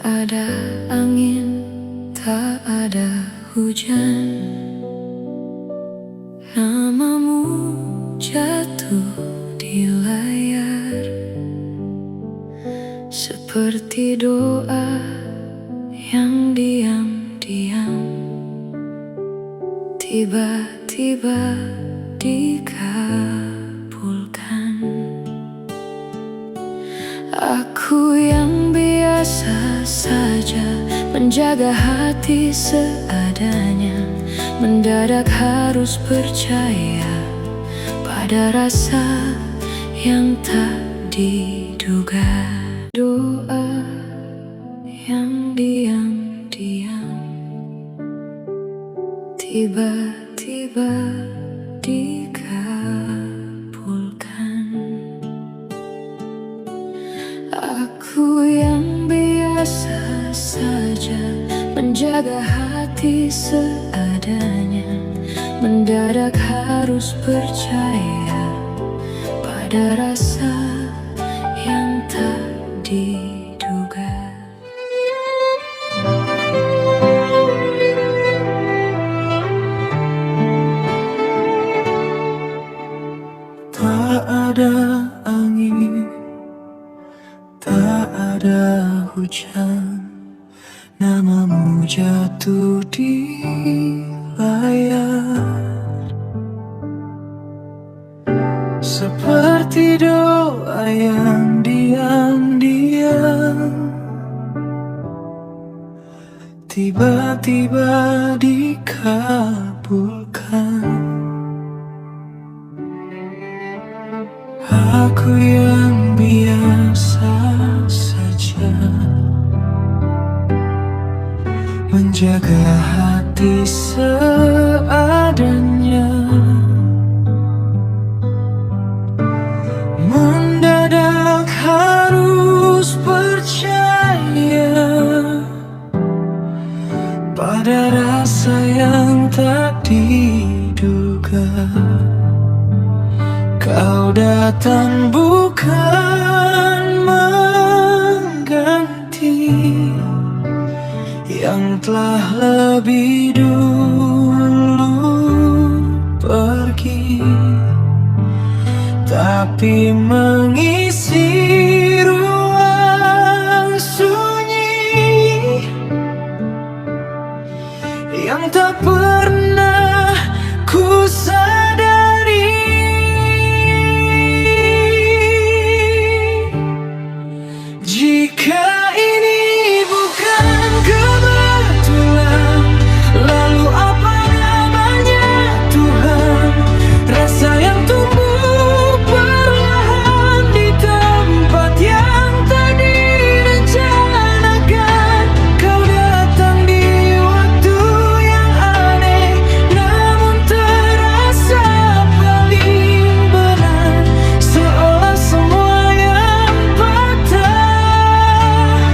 ada angin, tak ada hujan. Namamu jatuh di layar, seperti doa yang diam-diam tiba-tiba dikabulkan. Aku yang biasa saja menjaga hati seadanya, mendadak harus percaya pada rasa yang tak diduga. Doa yang diam-diam tiba-tiba dikabulkan. Aku yang biasa saja menjaga hati seadanya, mendadak harus percaya pada rasa yang tak diduga. Tak ada angin, tak ada hujan, namamu jatuh di layar, seperti doa yang diam-diam tiba-tiba dikabulkan. Aku yang biasa saja menjaga hati seadanya, mendadak harus percaya pada rasa yang tak diduga. Kau datang bukan mengganti yang telah lebih dulu pergi, tapi mengisi ruang sunyi yang tak pernah ku sadari. Jika ini bukan kebetulan, lalu apa namanya Tuhan? Rasa yang tumbuh perlahan di tempat yang tak direncanakan. Kau datang di waktu yang aneh, namun terasa paling benar, seolah semua yang patah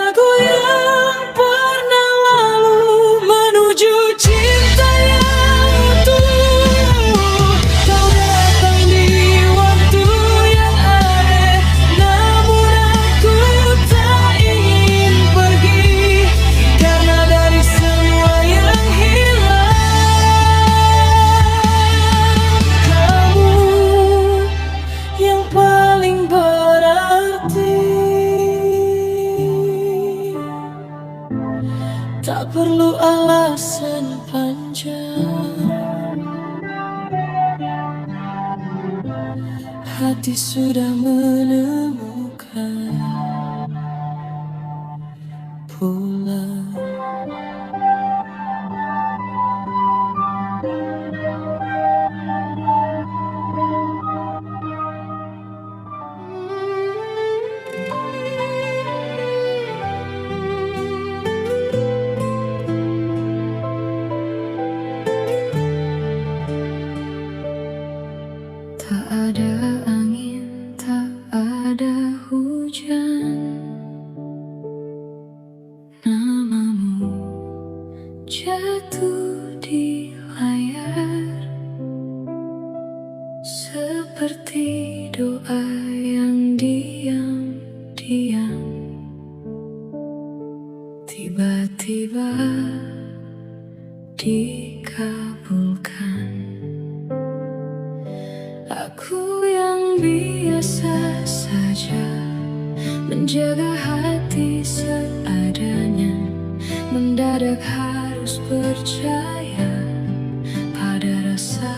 lagu yang pernah lalu menuju cinta yang utuh. Kau datang di waktu yang aneh, namun aku tak ingin pergi, karena dari semua yang hilang, kamu yang paling berarti. Tak perlu alasan panjang, hati sudah menemukan pulang. Tak ada angin, tak ada hujan, namamu jatuh di layar, seperti doa yang diam-diam tiba-tiba dikabulkan. Aku yang biasa saja menjaga hati seadanya, mendadak harus percaya pada rasa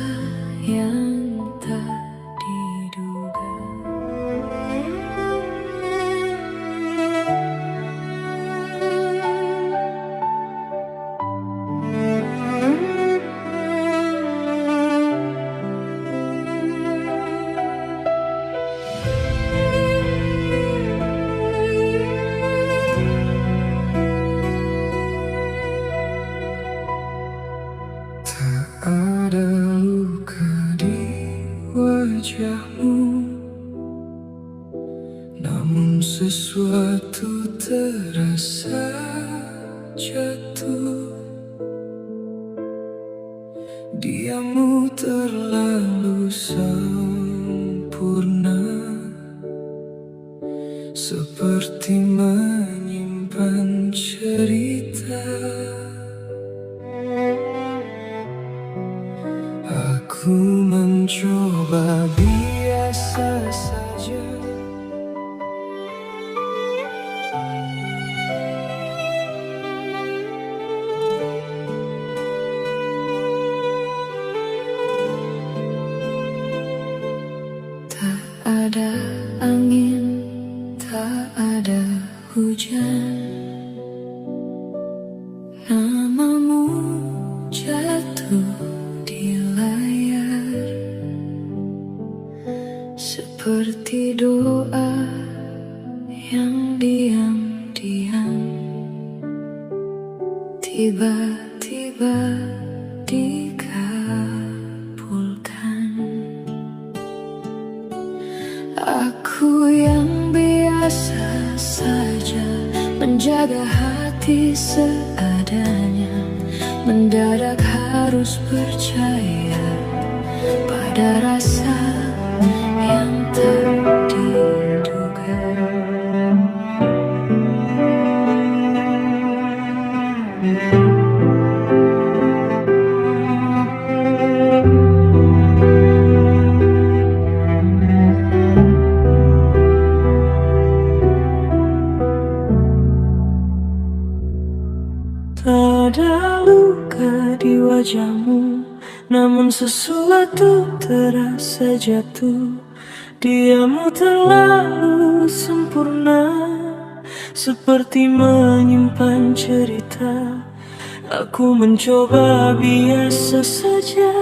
yang tak diduga. Ada luka di wajahmu, namun sesuatu terasa jatuh. Diammu terlalu sempurna, seperti menyimpan cerita. Aku mencoba biasa saja, Tak ada angin, tak ada hujan, namamu jatuh di layar, seperti doa yang diam-diam tiba-tiba dikabulkan. Aku yang biasa saja menjaga hati seadanya, mendadak harus percaya pada rasa yang tak diduga. tak ada luka di wajahmu, namun sesuatu terasa jatuh. Diammu terlalu sempurna, seperti menyimpan cerita. Aku mencoba biasa saja,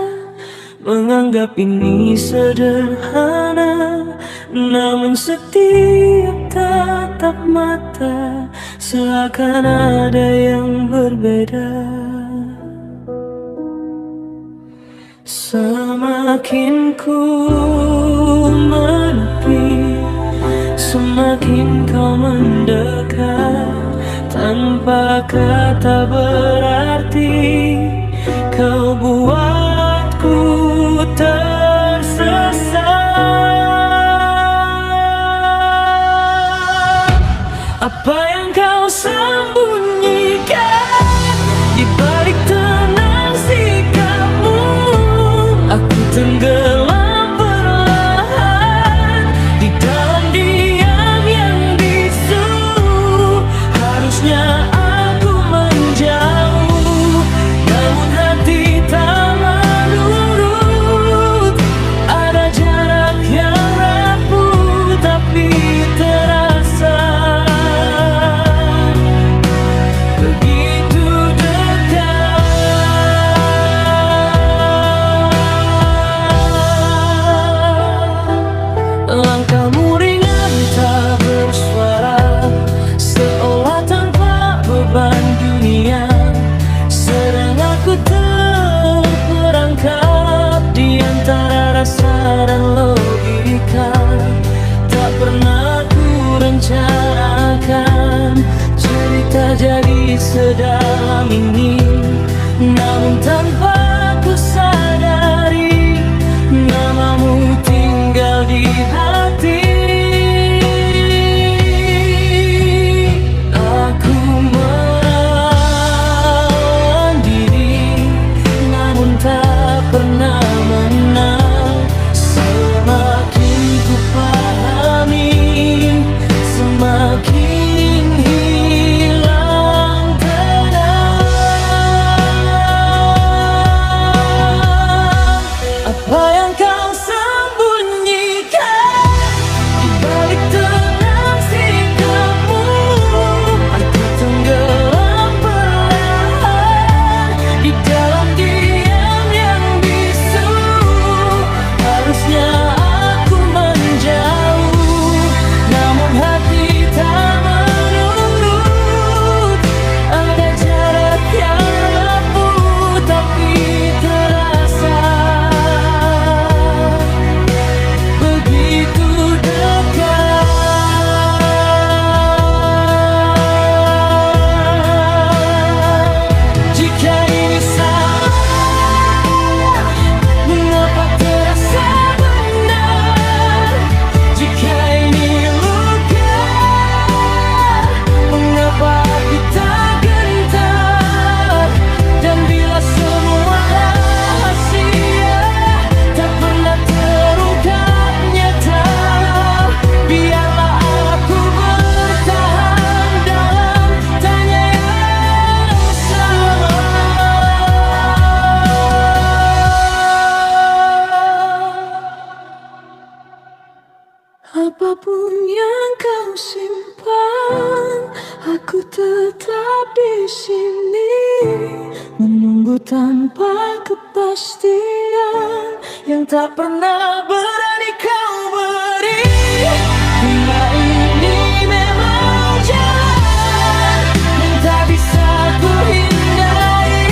menganggap ini sederhana, namun setiap tatap mata seakan ada yang berbeda. Semakin ku menepi, semakin kau mendekat. tanpa kata berarti. Kau buatku tersesat. Apa yang kau sembunyikan di balik tenang sikapmu? Aku tenggelam perlahan di dalam diam yang bisu. Harusnya aku menjauh, namun hati tak menurut. Ada jarak yang rapuh tapi terasa begitu dekat. Langkahmu ringan tak bersuara, seolah tanpa beban dunia. Sedang aku terperangkap di antara rasa dan logika. Tak pernah ku rencanakan cerita jadi sedalam ini, namun tanpa ku sadari namamu tinggal di hati. Aku menahan diri, namun tak pernah menang. Semakin ku pahami, semakin hilang tenang. Apa yang kau sembunyikan di balik tenang sikapmu? Aku tenggelam perlahan di dalam diam yang bisu. Harusnya aku menjauh, namun hati tak menurut. Ada jarak yang rapuh tapi terasa begitu dekat. Jika ini salah, mengapa terasa benar? Jika ini luka, mengapa aku tak gentar? Dan bila semua rahasia tak pernah terungkap nyata, biarlah aku bertahan dalam tanya yang sama. Apapun yang kau simpan, aku tetap di sini menunggu tanpa kepastian yang tak pernah berani kau beri. Bila ini memang jalan yang tak bisa ku hindari,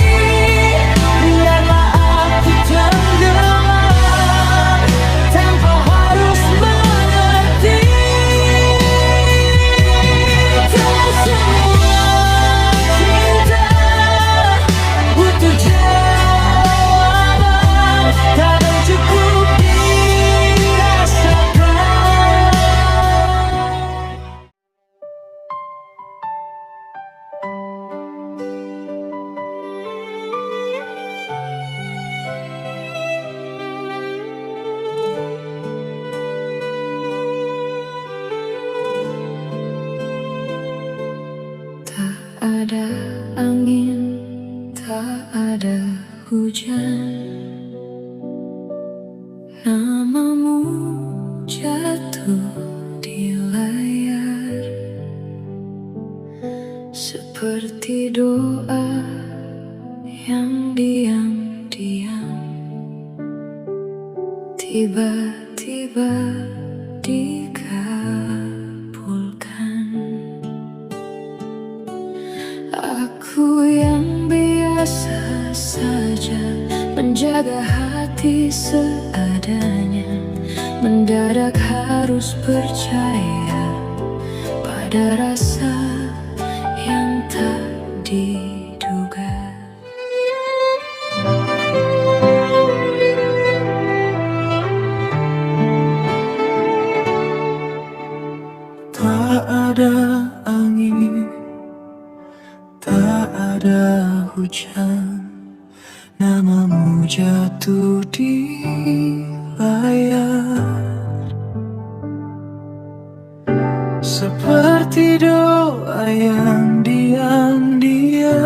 biarlah aku tenggelam tanpa harus mengerti. Tak semua cinta butuh jawaban, kadang cukup dirasakan. Tak ada angin, tak ada hujan, namamu jatuh di layar seperti doa yang diam-diam tiba-tiba dikabulkan. Aku yang biasa saja menjaga hati seadanya, mendadak harus percaya pada rasa yang tak diduga. Tak ada angin, tak ada hujan, namamu jatuh di layar. Seperti doa yang diam-diam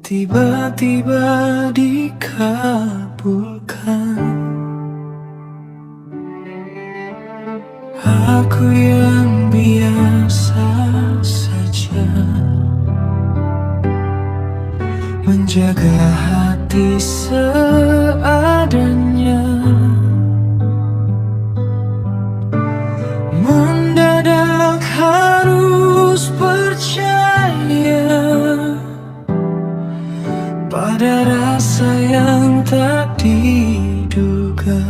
tiba-tiba dikabulkan. Aku yang biasa saja menjaga hati seadanya, mendadak harus percaya pada rasa yang tak diduga.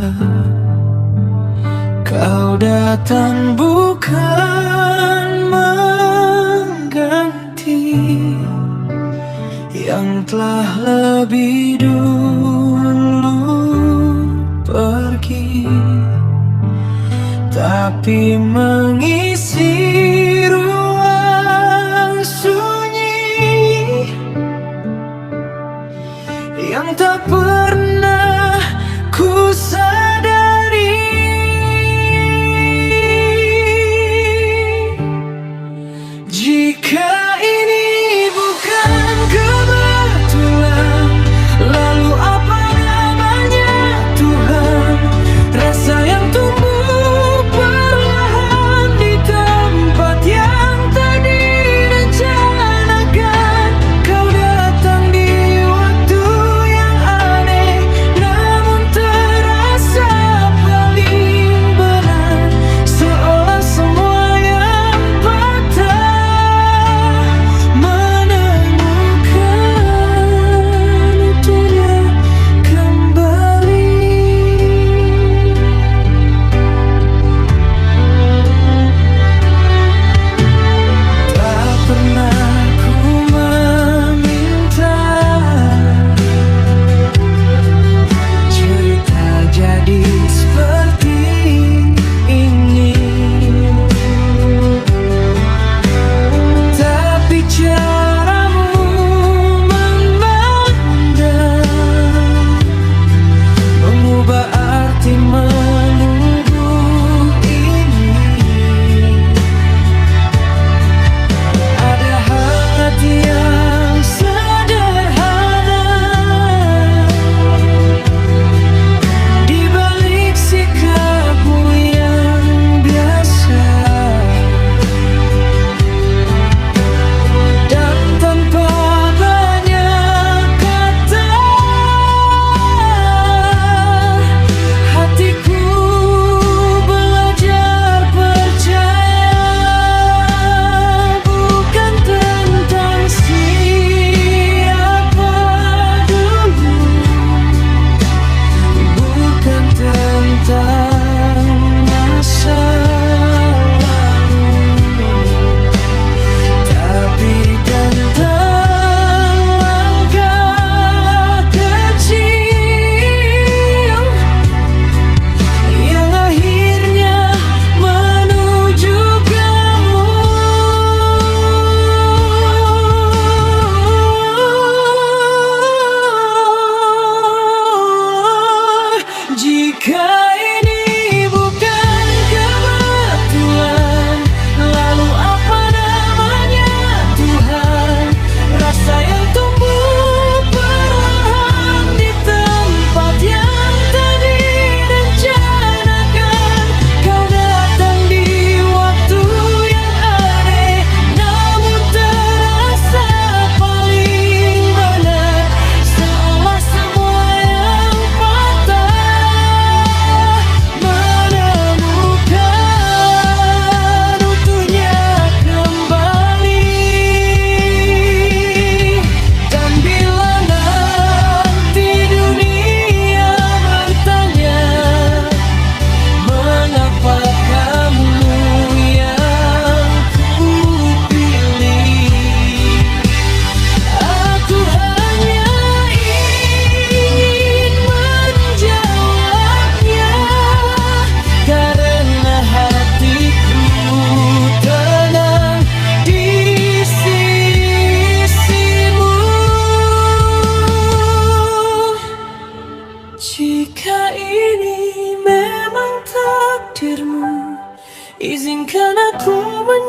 Kau datang bukan mengganti yang telah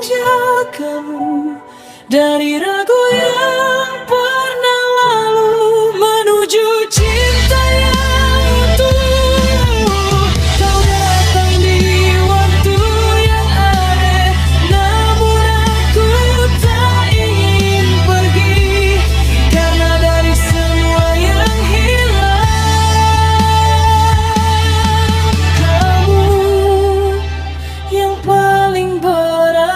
menjagamu dari ragu yang pernah lalu menuju cinta yang utuh. Kau datang di waktu yang ada, namun aku tak ingin pergi, karena dari semua yang hilang, kamu yang paling berarti.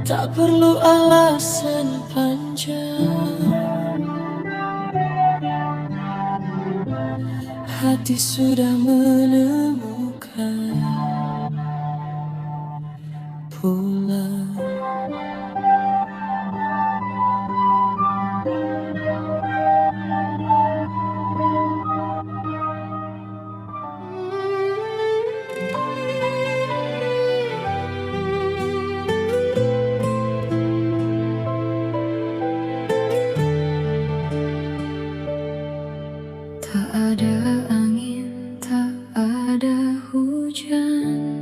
Tak perlu alasan panjang, hati sudah menemukan pulang. Tak ada angin, tak ada hujan,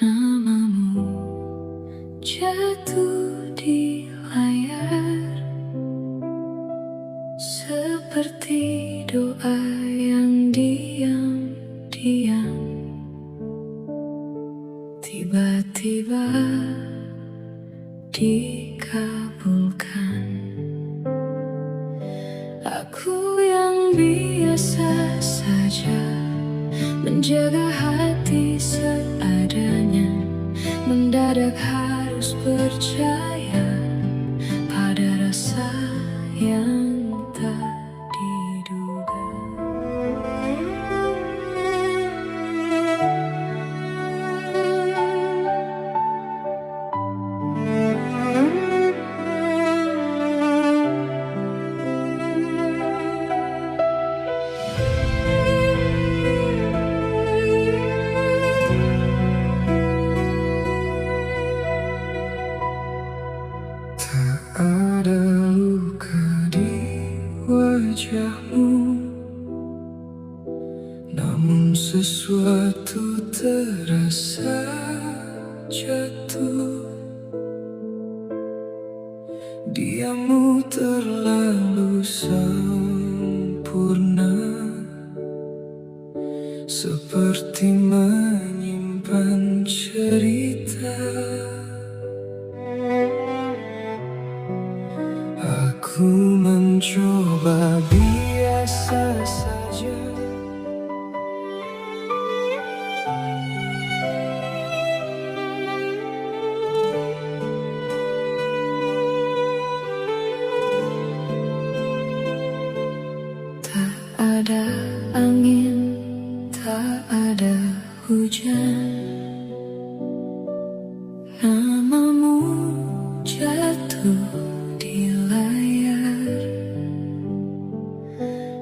namamu jatuh di layar, seperti doa yang diam-diam tiba-tiba dikabulkan. Aku yang biasa saja menjaga hati seadanya, mendadak harus percaya pada rasa yang tak diduga. Ada luka di wajahmu, namun sesuatu terasa jatuh. Diammu terlalu sempurna, seperti menyimpan cerita. Aku mencoba biasa saja, Tak ada angin, tak ada hujan, namamu jatuh di layar,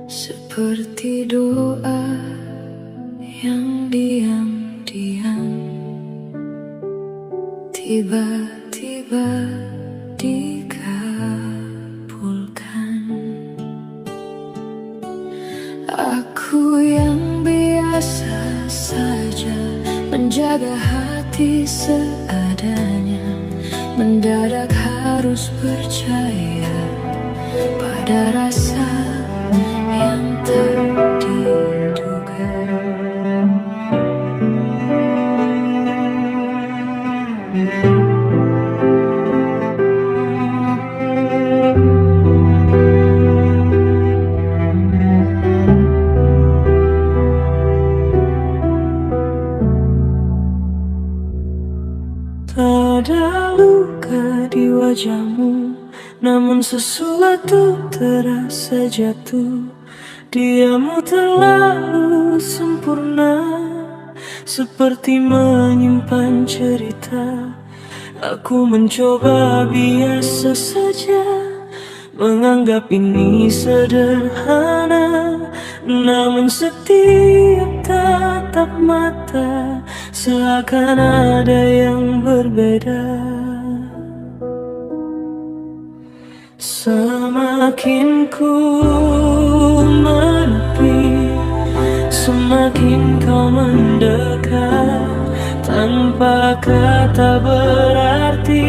seperti doa yang diam-diam tiba-tiba dikabulkan. Aku yang biasa saja menjaga hati seadanya, mendadak harus percaya pada rasa yang tak diduga. tak ada luka di wajahmu, namun sesuatu terasa jatuh. Diammu terlalu sempurna, seperti menyimpan cerita. Aku mencoba biasa saja, menganggap ini sederhana, namun setiap tatap mata seakan ada yang berbeda. Semakin ku menepi, semakin kau mendekat. Tanpa kata berarti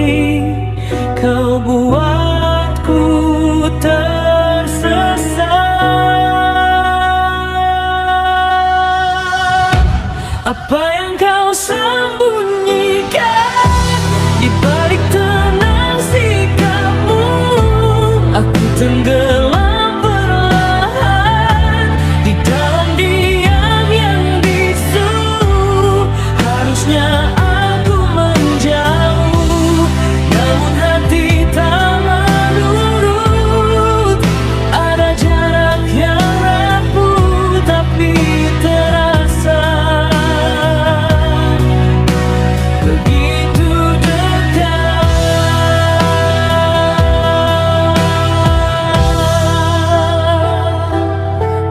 kau buatku tersesat. Apa yang kau sembunyikan di balik tenang sikapmu? Aku tenggelam perlahan di dalam diam yang bisu. Harusnya aku menjauh, namun hati tak menurut. Ada jarak yang rapuh tapi terasa begitu dekat.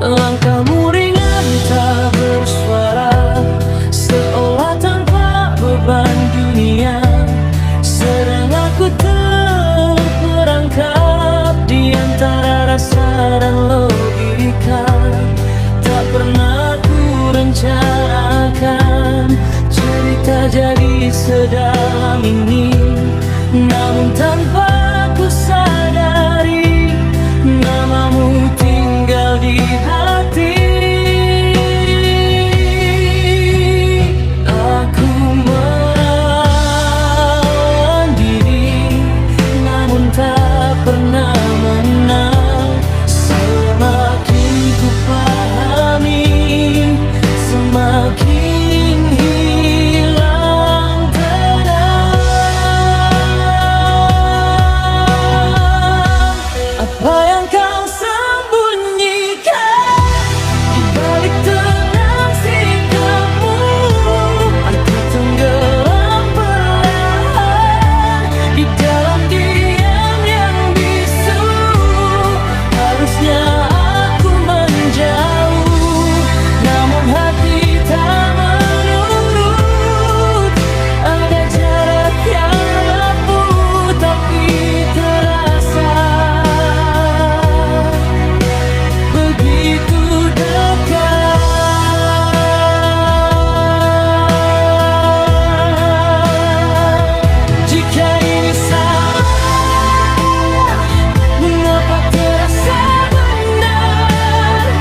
Langkahmu ringan tak bersuara, seolah tanpa beban dunia. Sedang aku terperangkap di antara rasa dan logika. Tak pernah ku rencanakan cerita jadi sedalam ini, namun tanpa ku sadari namamu tinggal di hati. Aku melawan diri, namun tak pernah menang. Semakin ku pahami, semakin hilang tenang. Apa yang kau sembunyikan di balik tenang sikapmu? Aku tenggelam perlahan di dalam diam yang bisu. Harusnya aku menjauh, namun hati tak menurut. Ada jarak yang rapuh tapi terasa begitu dekat. Jika ini salah, mengapa terasa benar?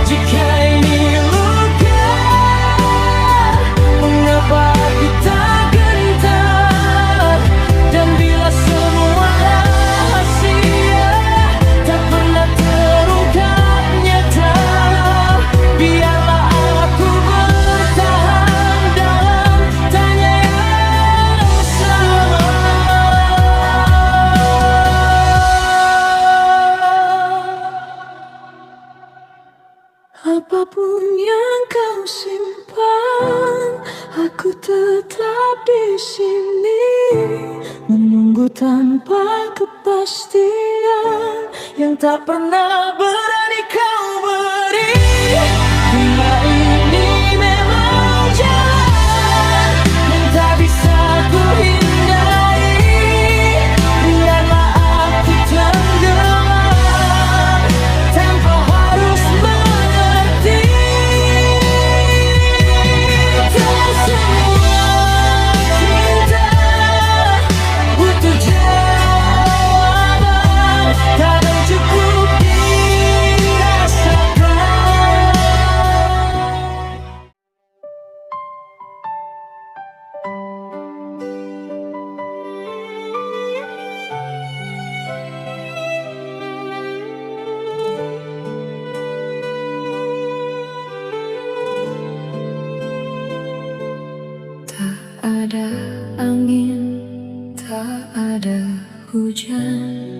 Jika ini luka, mengapa aku tak gentar? Dan bila semua rahasia tak pernah terungkap nyata, biarlah aku bertahan dalam tanya yang sama. Apapun yang kau simpan, aku tetap di sini menunggu tanpa kepastian yang tak pernah berani kau beri. Bila ini memang jalan yang tak bisa ku hindari, biarlah aku tenggelam tanpa harus mengerti. Tak semua cinta butuh jawaban, kadang cukup dirasakan. Tak ada angin, tak ada hujan,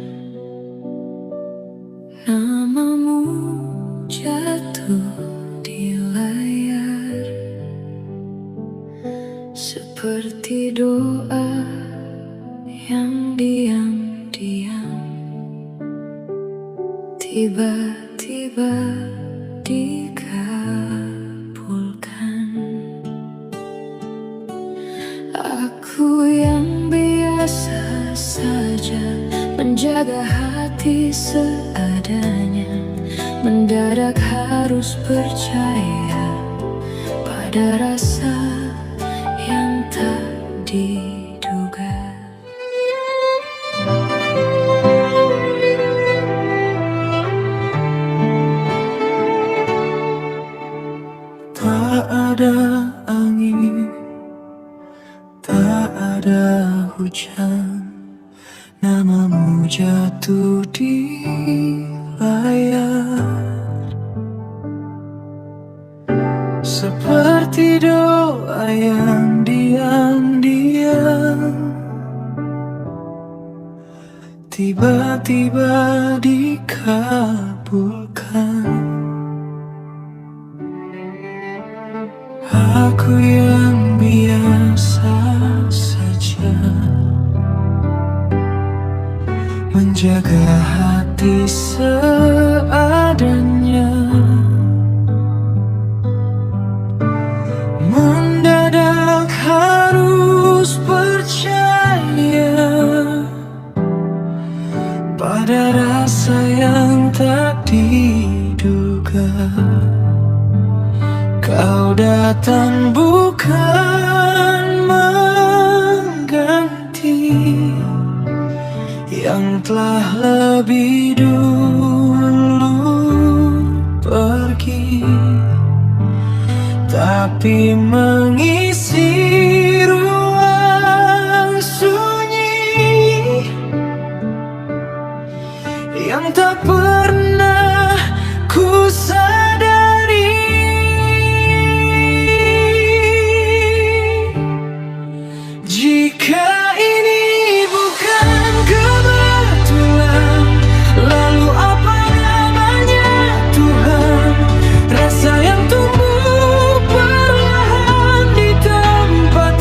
namamu jatuh di layar seperti doa yang diam-diam tiba-tiba dikabulkan. Aku yang biasa saja menjaga hati seadanya, mendadak harus percaya Ada rasa yang tak diduga. Tak ada angin, tak ada hujan, namamu jatuh di layar. Seperti doa yang diam-diam tiba-tiba dikabulkan. Aku yang biasa saja menjaga hati seadanya. Mendadak harus percaya pada rasa yang tak diduga. Kau datang bukan mengganti yang telah lebih dulu pergi, tapi mengisi ruang sunyi yang tak pernah ku sadari. Jika ini bukan kebetulan, lalu apa namanya Tuhan? Rasa yang tumbuh perlahan di tempat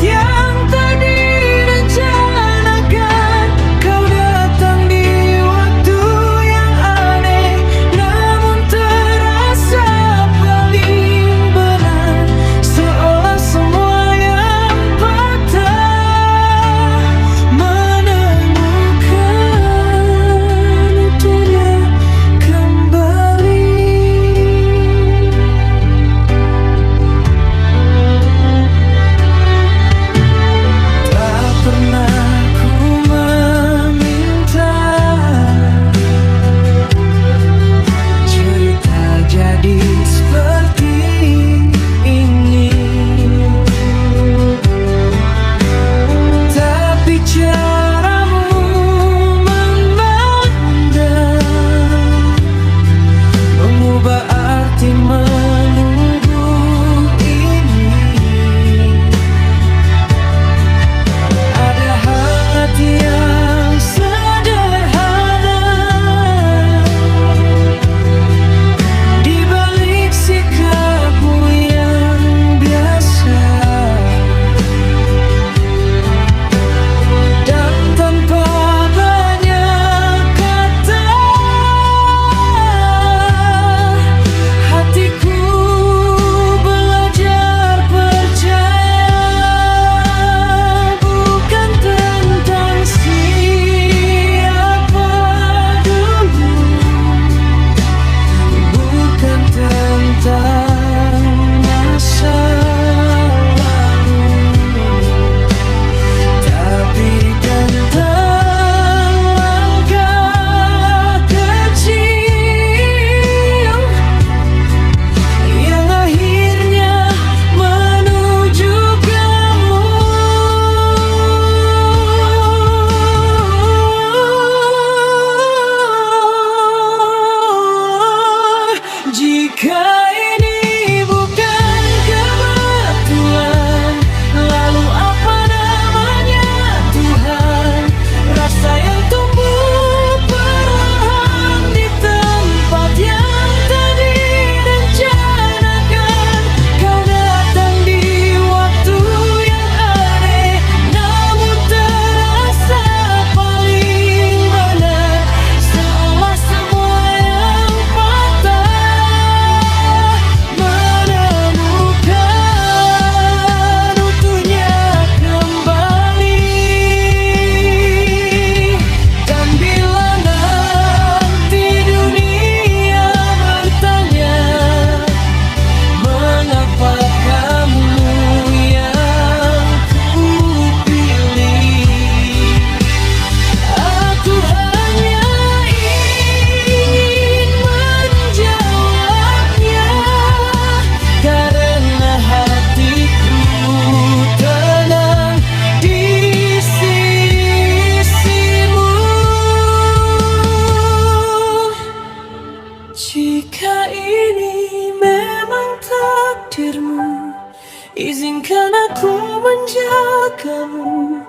Izinkan aku menjagamu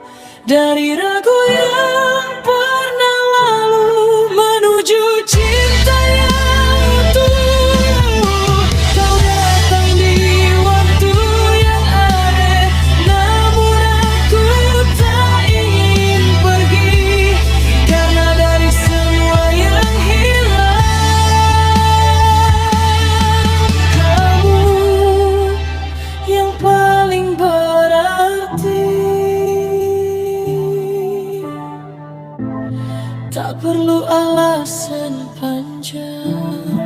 dari ragu yang pernah lalu, menuju cinta yang utuh. Kau datang di waktu yang aneh, namun aku tak ingin pergi, karena dari semua yang hilang, kamu yang paling berarti. Tak perlu alasan panjang,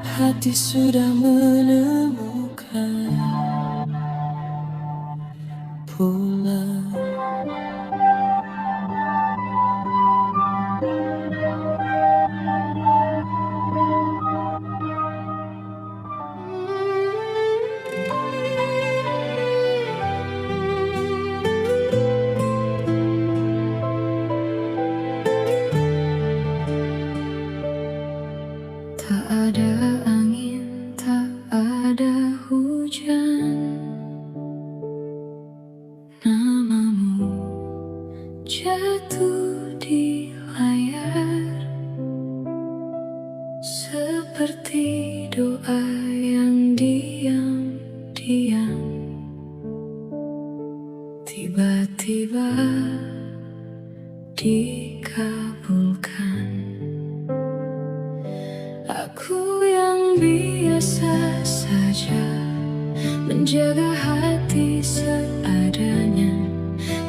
hati sudah menemukan pulang. Tak ada angin, tak ada hujan, namamu jatuh di layar, seperti doa yang diam-diam tiba-tiba dikabulkan. Aku yang biasa saja menjaga hati seadanya,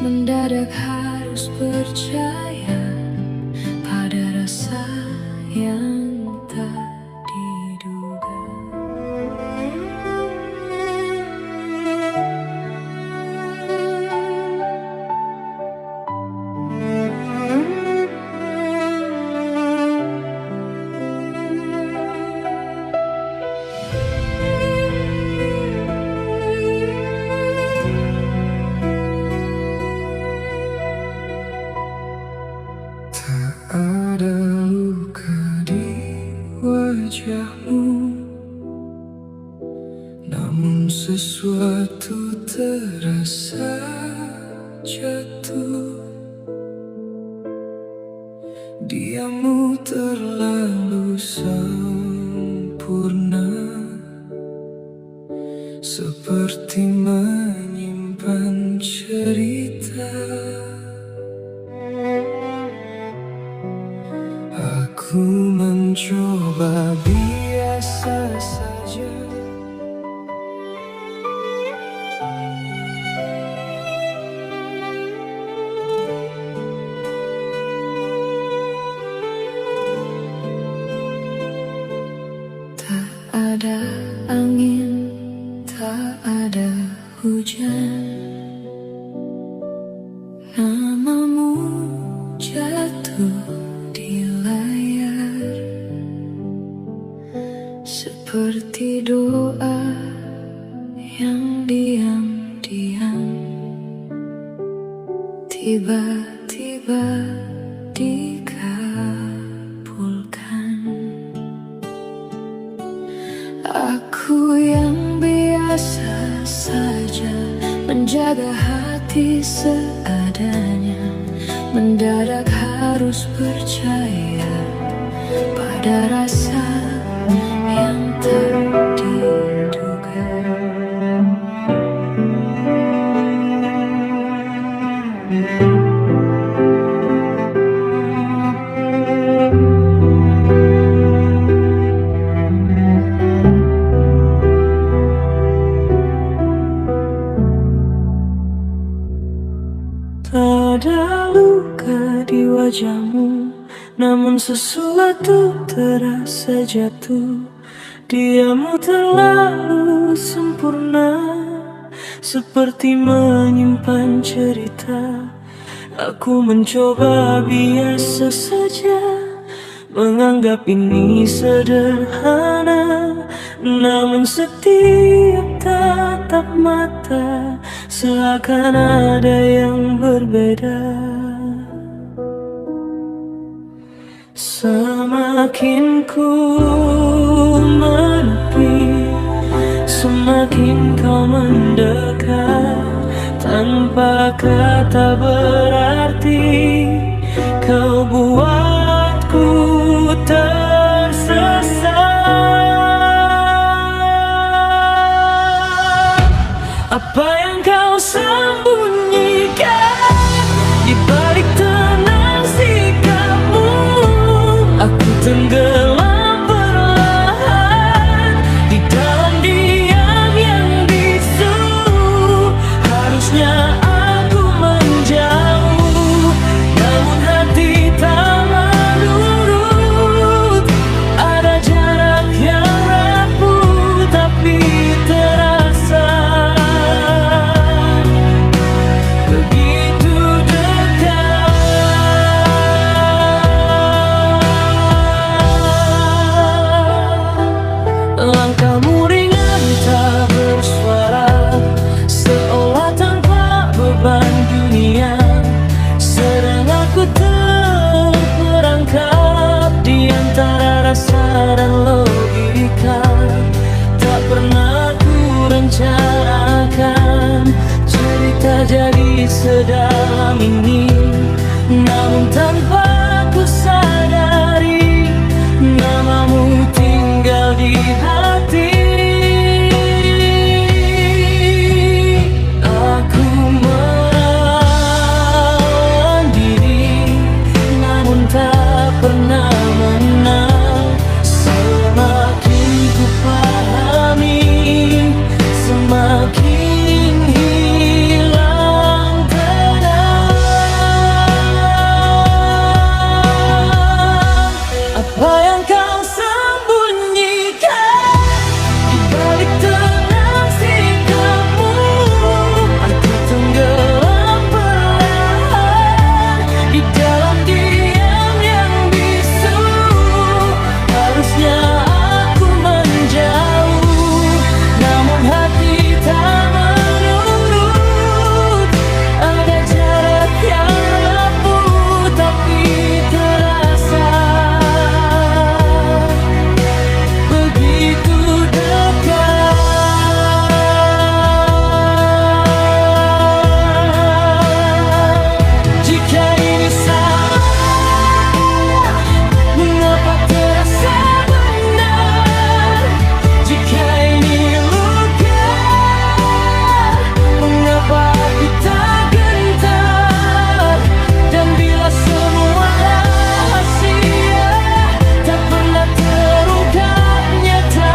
mendadak harus percaya pada rasa yang tak diduga. Ada luka di wajahmu, namun sesuatu terasa jatuh. Diammu terlalu sempurna, seperti menyimpan cerita. Aku mencoba biasa saja, Tak ada angin, tak ada hujan, namamu jatuh di layar, seperti doa yang diam-diam tiba-tiba dikabulkan. Aku yang biasa saja menjaga hati seadanya, mendadak harus percaya pada rasa yang tak diduga. tak ada luka di wajahmu, namun sesuatu terasa jatuh. Diammu terlalu sempurna, seperti menyimpan cerita. Aku mencoba biasa saja, menganggap ini sederhana, namun setiap tatap mata seakan ada yang berbeda. Semakin ku menepi, Apa kata berarti kau buatku tersesat? Apa yang kau sembunyikan di balik tenang sikapmu? Aku tenggelam perlahan di dalam diam yang bisu. Harusnya aku menjauh, namun hati tak menurut. Ada jarak yang rapuh tapi terasa begitu dekat. Langkahmu ringan tak bersuara, seolah tanpa beban dunia. Sedang aku terperangkap di antara rasa dan logika. Tak pernah ku rencanakan cerita jadi sedalam ini, namun tanpa ku sadari namamu tinggal di hati. Aku melawan diri, namun tak pernah menang. Semakin ku pahami, semakin hilang tenang. Apa yang kau sembunyikan di balik tenang sikapmu? Aku tenggelam perlahan di dalam diam yang bisu. Harusnya aku menjauh, namun hati tak menurut. Ada jarak yang rapuh tapi terasa begitu dekat. Jika ini salah, mengapa terasa benar? Jika ini luka, mengapa aku tak gentar? Dan bila semua rahasia tak pernah terungkap nyata,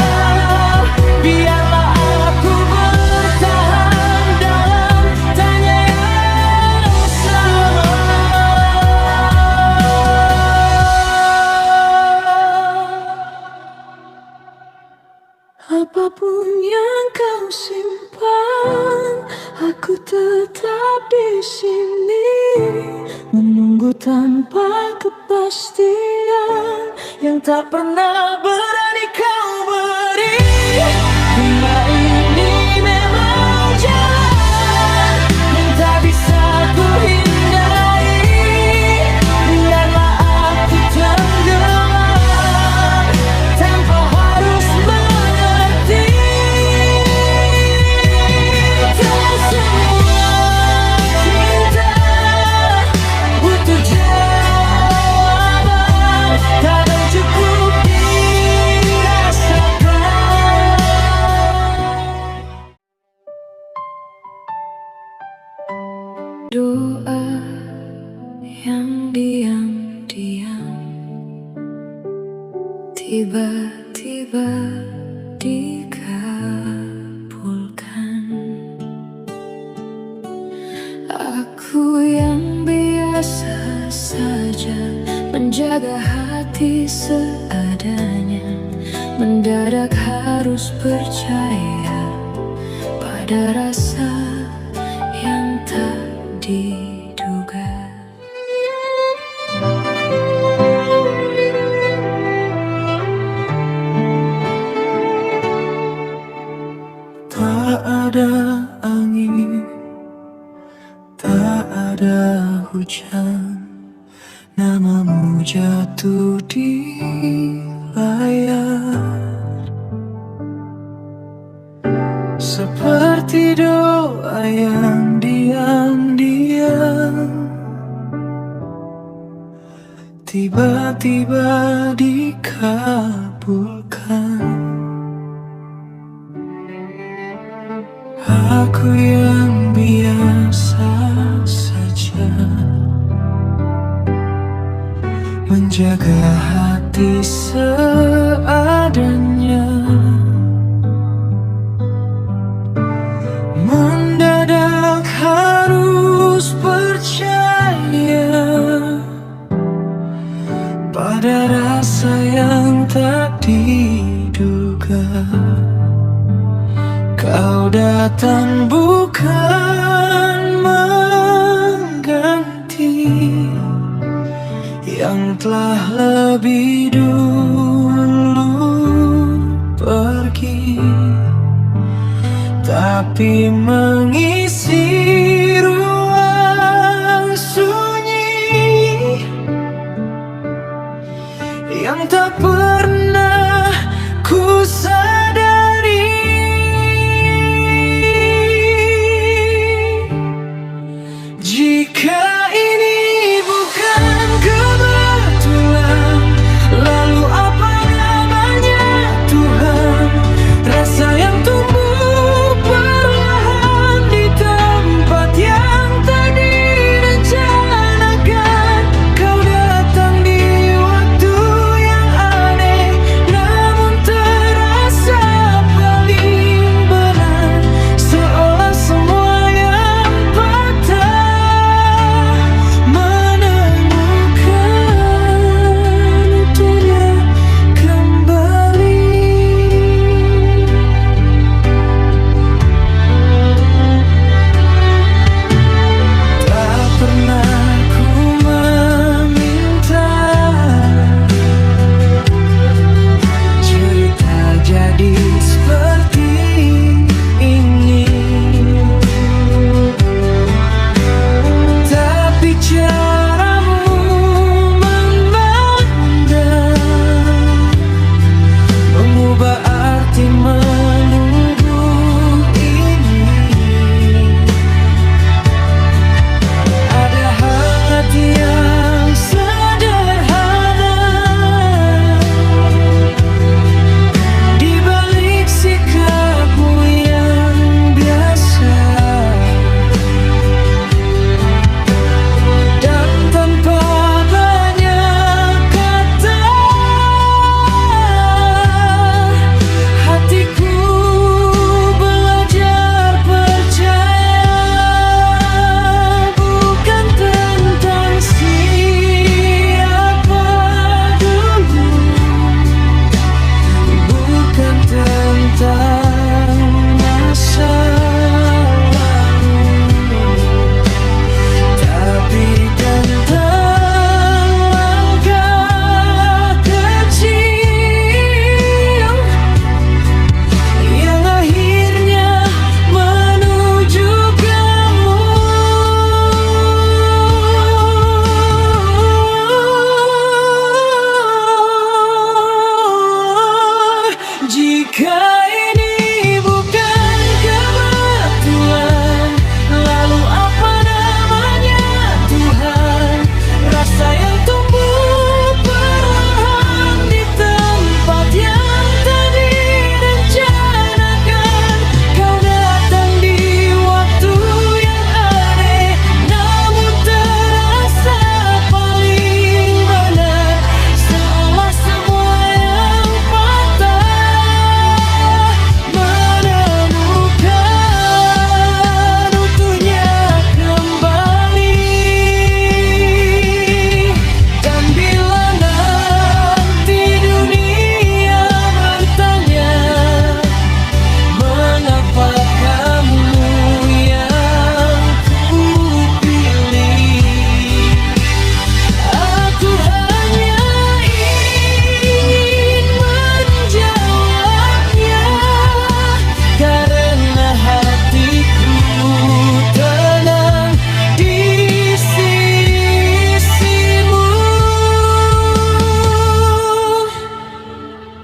biarlah aku bertahan dalam tanya yang sama. Apapun yang kau simpan, aku tetap di sini menunggu tanpa kepastian yang tak pernah berani kau beri. Dunia ini memang jalan yang tak bisa ku hindari. Biarlah aku tenggelam tanpa harus mengerti. Tak semua cinta butuh jawaban, kadang cukup dirasakan. Doa yang diam-diam tiba-tiba dikabulkan. Aku yang biasa saja menjaga hati seadanya, mendadak harus percaya pada rasa yang tak diduga. Tak ada angin, tak ada hujan, namamu jatuh di layar. Seperti doa yang di yang diam tiba-tiba dikabulkan. Aku yang biasa saja menjaga hati seadanya, mendadak harus percaya pada rasa yang tak diduga. Kau datang bukan mengganti yang telah lebih dulu pergi, tapi mengisi ruang sunyi yang tak pernah ku sadari. Jika ini bukan kebetulan, lalu apa namanya Tuhan? Rasa yang tumbuh perlahan di tempat yang tak direncanakan. Kau datang di waktu yang aneh, namun terasa paling benar. Seolah semua yang patah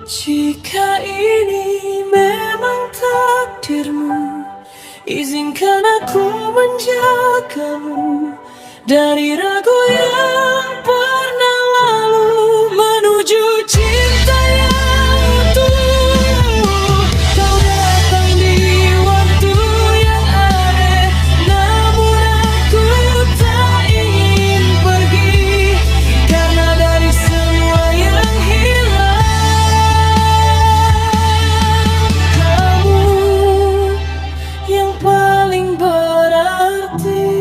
Jika ini memang takdirmu, izinkan aku menjagamu dari ragu yang pernah lalu menuju cinta yang utuh. Kau datang di waktu yang aneh, namun aku tak ingin pergi, karena dari semua yang hilang, kamu yang paling berarti.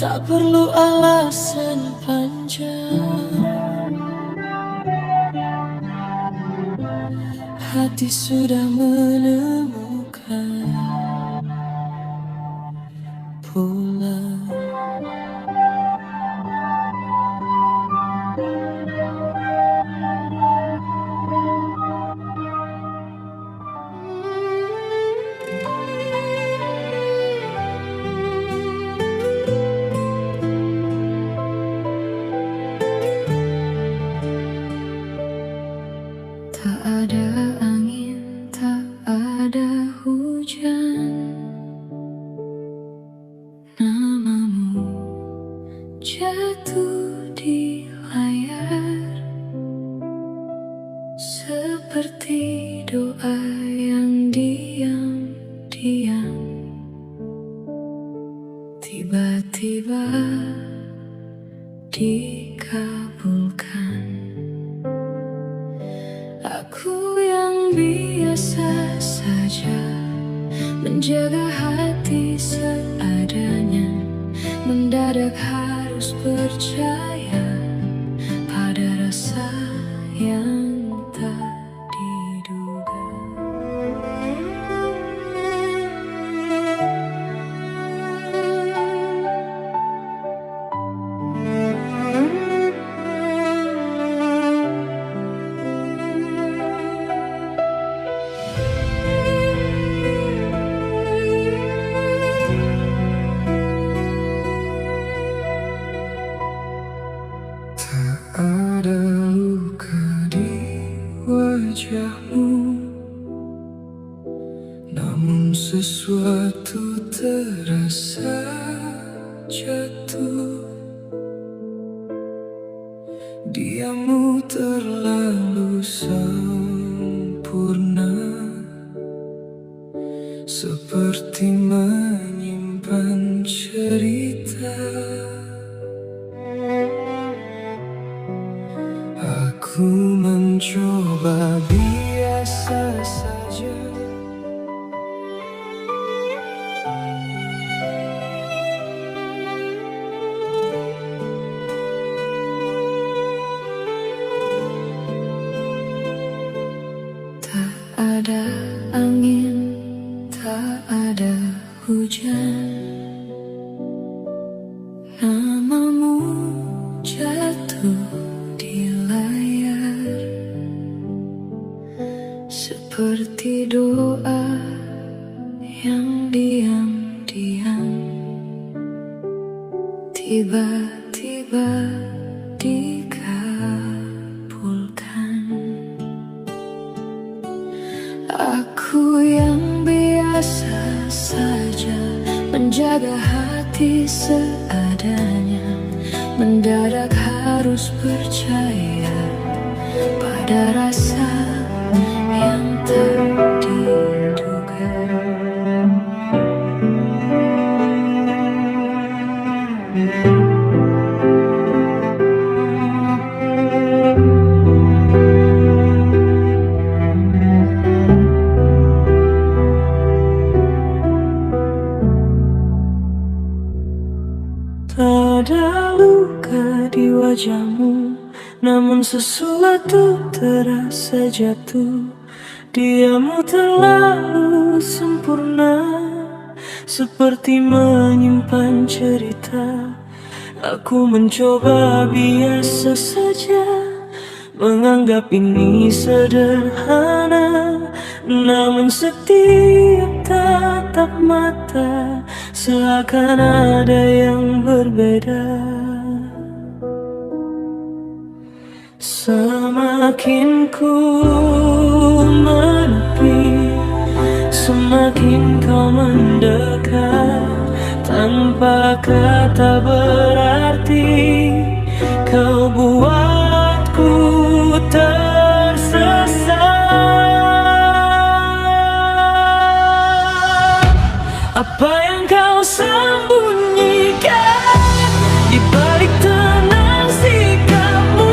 Tak perlu alasan panjang, hati sudah menemukan pulang. Tak ada angin, tak ada hujan, namamu jatuh di layar, seperti doa yang diam-diam tiba-tiba dikabulkan. Aku yang biasa saja menjaga hati seadanya, mendadak harus percaya pada rasa yang tak diduga. Ada luka di wajahmu, namun sesuatu terasa jatuh. Diammu terlalu sempurna, seperti menyimpan cerita. Aku mencoba biasa saja, Tak ada angin, tak ada hujan, namamu jatuh di layar, seperti doa yang diam-diam tiba-tiba dikabulkan. Aku yang biasa saja menjaga hati seadanya, mendadak harus percaya pada rasa yang tak diduga. tak ada luka di wajahmu, namun sesuatu terasa jatuh. Diammu terlalu sempurna, seperti menyimpan cerita. Aku mencoba biasa saja, menganggap ini sederhana, namun setiap tatap mata seakan ada yang berbeda. Semakin ku menepi, Semakin kau mendekat, tanpa kata berarti, kau buatku tersesat. Apa yang kau sembunyikan di balik tenang sikapmu?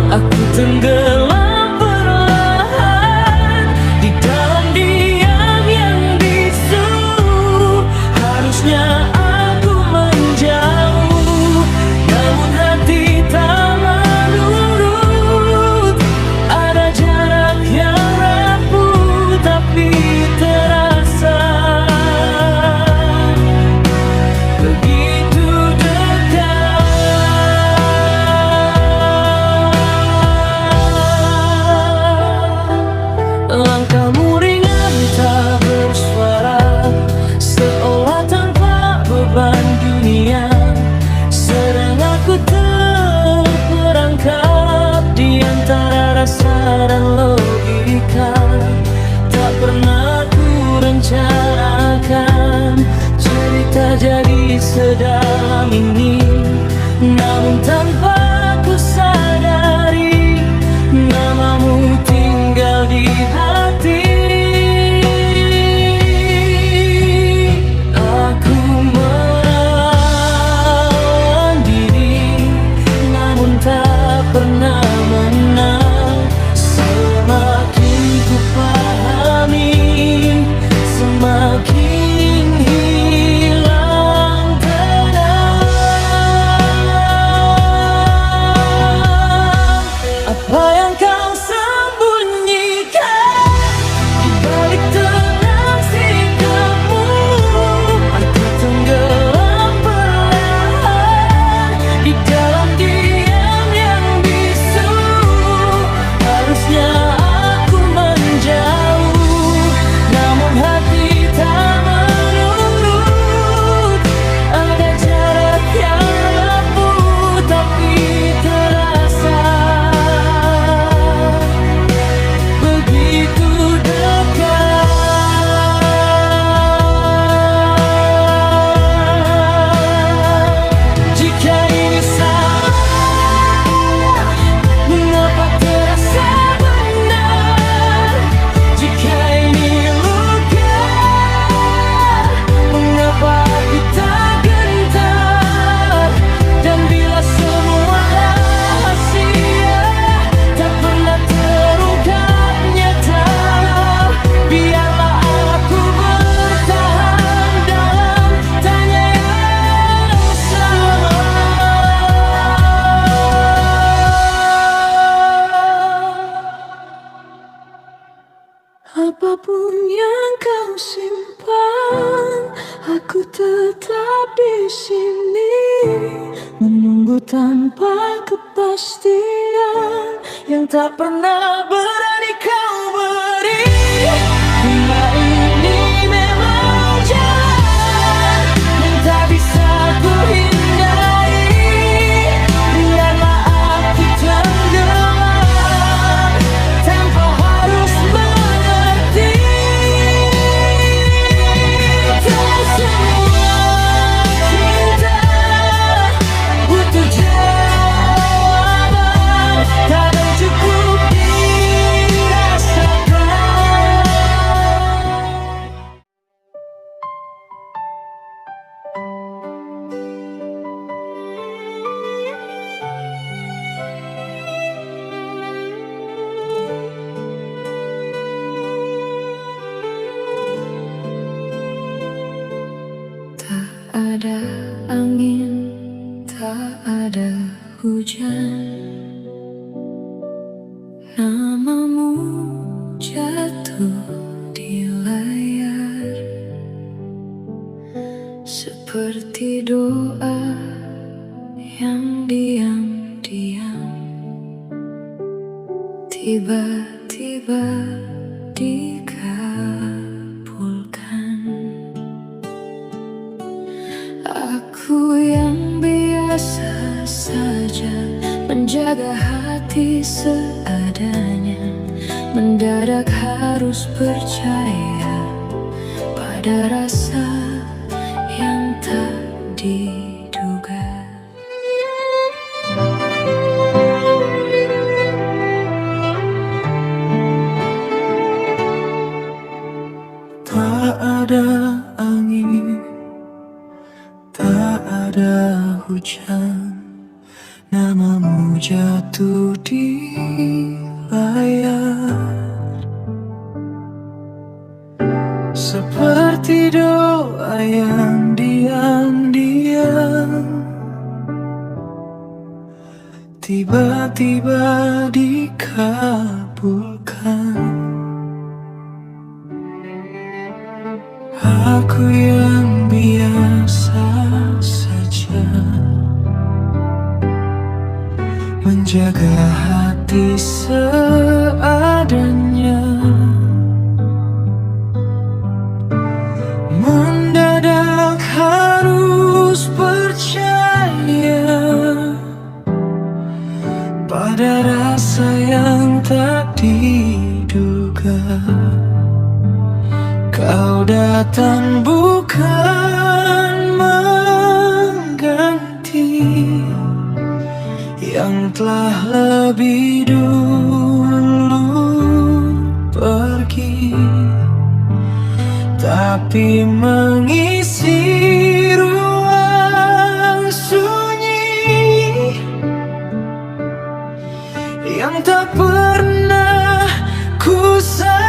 Aku tenggelam perlahan di dalam diam yang bisu. Harusnya aku menjauh, namun hati tak menurut. Ada jarak yang rapuh tapi terasa begitu dekat. Langkahmu ringan tak bersuara, seolah tanpa beban dunia. Sedang aku terperangkap di antara rasa dan logika. Tak pernah ku rencanakan cerita jadi sedalam ini, namun tanpa ku sadari namamu tinggal di hati. Aku melawan diri, namun tak pernah menang. Semakin ku pahami, semakin hilang tenang. Apa yang kau sembunyikan di balik tenang sikapmu? Aku tenggelam perlahan di dalam diam yang bisu. Harusnya aku menjauh, namun hati tak menurut. Ada jarak yang rapuh tapi terasa begitu dekat. Jika ini salah, mengapa terasa benar? Jika ini luka, mengapa aku tak gentar? Dan bila semua rahasia tak pernah terungkap nyata, biarlah aku bertahan dalam tanya yang sama. Apapun yang kau simpan, aku tetap di sini, menunggu tanpa kepastian yang tak pernah berani kau beri. Bila ini memang jalan yang tak bisa ku hindari, biarlah aku tenggelam tanpa harus mengerti. Tak semua cinta butuh jawaban, kadang cukup dirasakan. Tak ada angin, tak ada hujan, namamu jatuh di layar seperti doa yang diam-diam tiba-tiba dikabulkan. Aku yang biasa saja menjaga hati seadanya, mendadak harus percaya pada rasa yang tak diduga. Tak ada angin, tak ada hujan, namamu jatuh di layar. Seperti doa yang diam-diam tiba-tiba dikabulkan. Aku yang biasa saja menjaga hati seadanya. Mendadak harus percaya pada rasa yang tak diduga. Kau datang bukan mengganti yang telah lebih dulu pergi, tapi mengisi ruang sunyi yang tak pernah ku sadari.